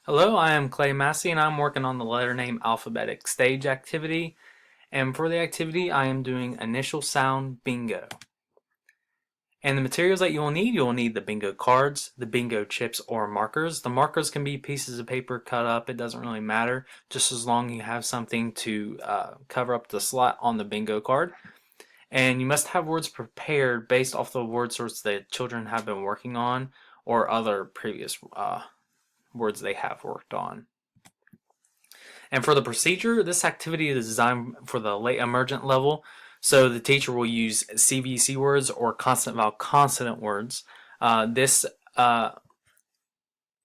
Hello, I am Clay Massey and I'm working on the letter name alphabetic stage activity. And for the activity, I am doing initial sound bingo. And the materials that you will need the bingo cards, the bingo chips or markers. The markers can be pieces of paper cut up, it doesn't really matter, just as long as you have something to cover up the slot on the bingo card. And you must have words prepared based off the word sorts that children have been working on or other previous words they have worked on. And for the procedure, this activity is designed for the late emergent level. So the teacher will use CVC words or consonant vowel consonant words. This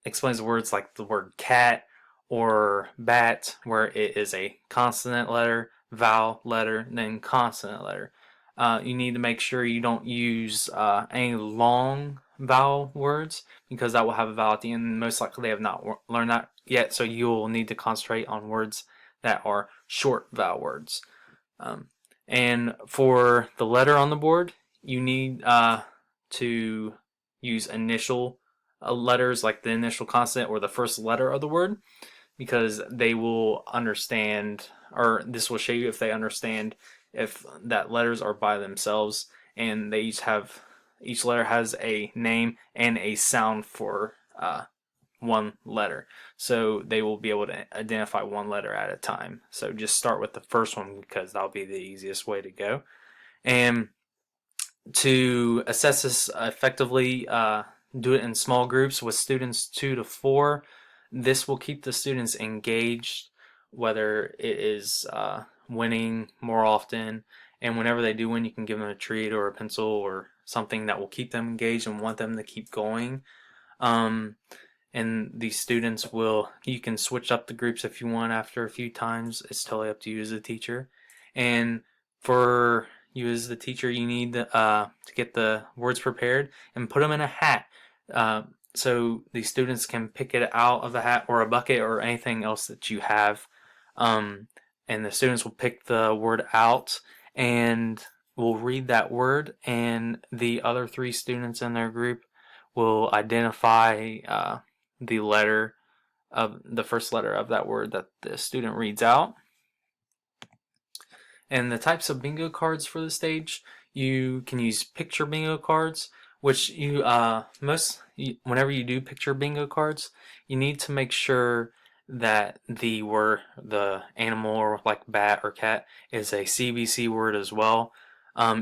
explains words like the word cat or bat, where it is a consonant letter, vowel letter, and then consonant letter. You need to make sure you don't use any long vowel words because that will have a vowel at the end. Most likely they have not learned that yet, so you'll need to concentrate on words that are short vowel words. And for the letter on the board, you need to use initial letters like the initial consonant or the first letter of the word because they will understand, or this will show you if they understand if that letters are by themselves, and they each letter has a name and a sound for one letter, so they will be able to identify one letter at a time. So just start with the first one because that'll be the easiest way to go. And to assess this effectively, do it in small groups with students 2 to 4. This will keep the students engaged, whether it is winning more often. And whenever they do win, you can give them a treat or a pencil or something that will keep them engaged and want them to keep going. And these students you can switch up the groups if you want after a few times. It's totally up to you as a teacher. And for you as the teacher, you need to get the words prepared and put them in a hat. So the students can pick it out of the hat or a bucket or anything else that you have. And the students will pick the word out and will read that word, and the other 3 students in their group will identify the first letter of that word that the student reads out. And the types of bingo cards for the stage, you can use picture bingo cards, which whenever you do picture bingo cards, you need to make sure that the animal or like bat or cat is a CVC word as well.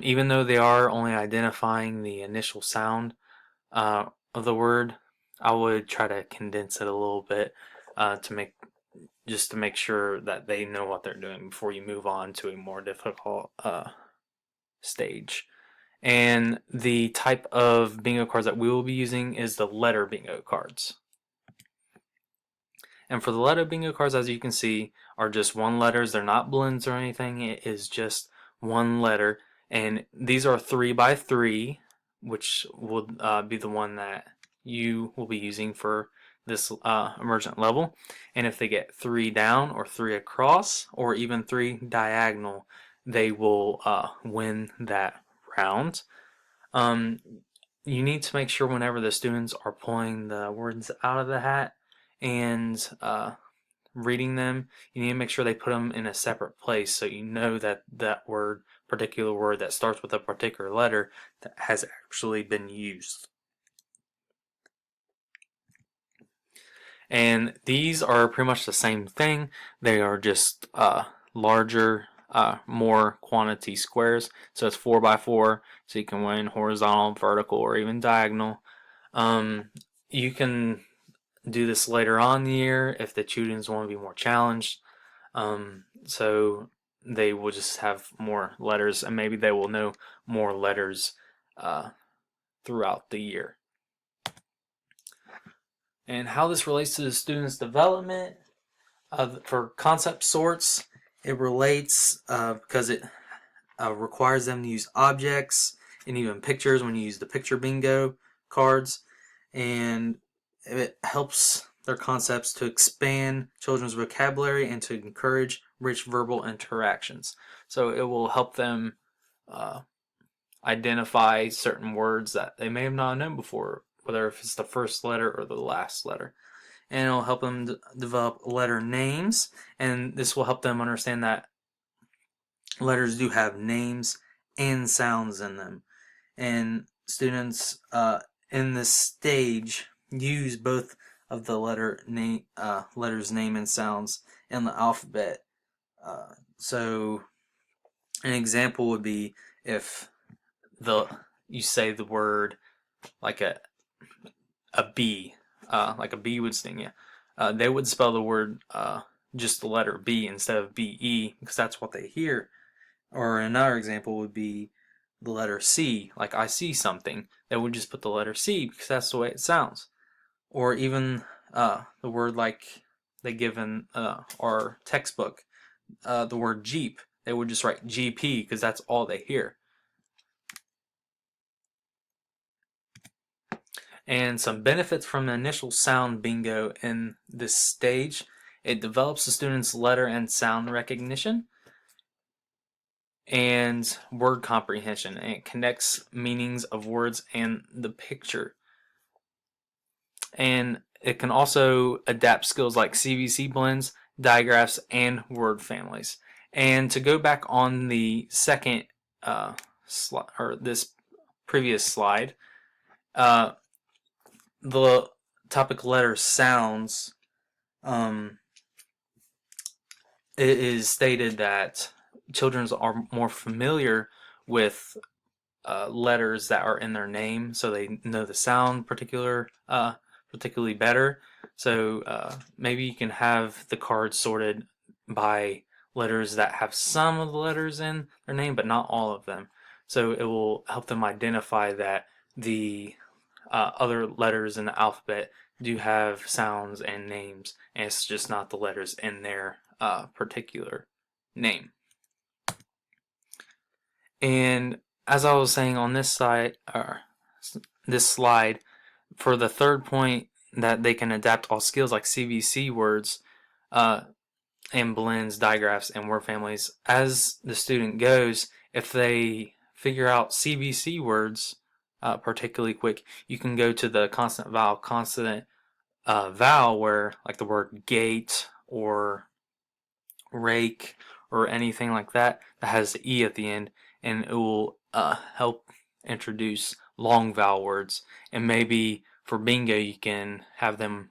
Even though they are only identifying the initial sound of the word, I would try to condense it a little bit to make sure that they know what they're doing before you move on to a more difficult stage. And the type of bingo cards that we will be using is the letter bingo cards. And for the letter bingo cards, as you can see, are just one letters. They're not blends or anything. It is just one letter. And these are 3 by 3, which will be the one that you will be using for this emergent level. And if they get 3 down or 3 across or even 3 diagonal, they will win that round. You need to make sure whenever the students are pulling the words out of the hat and reading them, you need to make sure they put them in a separate place so you know that particular word that starts with a particular letter that has actually been used. And these are pretty much the same thing. They are just larger, more quantity squares. So it's 4 by 4, so you can win horizontal, vertical, or even diagonal. You can do this later on in the year if the students want to be more challenged. So they will just have more letters, and maybe they will know more letters throughout the year. And how this relates to the students' development for concept sorts, it relates because it requires them to use objects and even pictures when you use the picture bingo cards, and it helps their concepts to expand children's vocabulary and to encourage rich verbal interactions. So it will help them identify certain words that they may have not known before, whether if it's the first letter or the last letter. and it'll help them develop letter names, and this will help them understand that letters do have names and sounds in them. And students in this stage use both of the letters name and sounds in the alphabet. So an example would be if you say the word like a bee, like a bee would sting you. They would spell the word just the letter B instead of BE because that's what they hear. Or another example would be the letter C, like I see something. They would just put the letter C because that's the way it sounds. Or even the word like they give in our textbook, the word Jeep. They would just write GP because that's all they hear. And some benefits from the initial sound bingo in this stage: it develops the student's letter and sound recognition and word comprehension, and it connects meanings of words and the picture. And it can also adapt skills like CVC blends, digraphs, and word families. And to go back on the second slide, or this previous slide, the topic letter sounds, it is stated that children are more familiar with letters that are in their name, so they know the sound particularly better. So maybe you can have the cards sorted by letters that have some of the letters in their name, but not all of them. So it will help them identify that the other letters in the alphabet do have sounds and names, and it's just not the letters in their particular name. And as I was saying on this slide, for the third point, that they can adapt all skills like CVC words and blends, digraphs, and word families. As the student goes, if they figure out CVC words particularly quick, you can go to the consonant vowel where like the word gate or rake or anything like that has the E at the end, and it will help introduce long vowel words. And maybe for bingo you can have them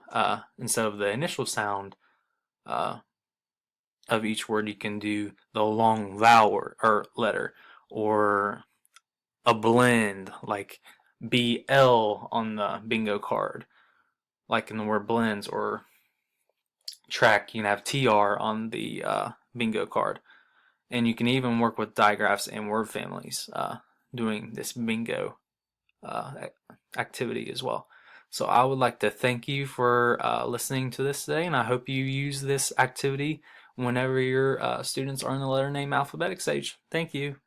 instead of the initial sound of each word, you can do the long vowel or letter, or a blend like BL on the bingo card, like in the word blends, or track, you can have TR on the bingo card. And you can even work with digraphs and word families doing this bingo activity as well. So I would like to thank you for listening to this today, and I hope you use this activity whenever your students are in the letter name alphabetic stage. Thank you.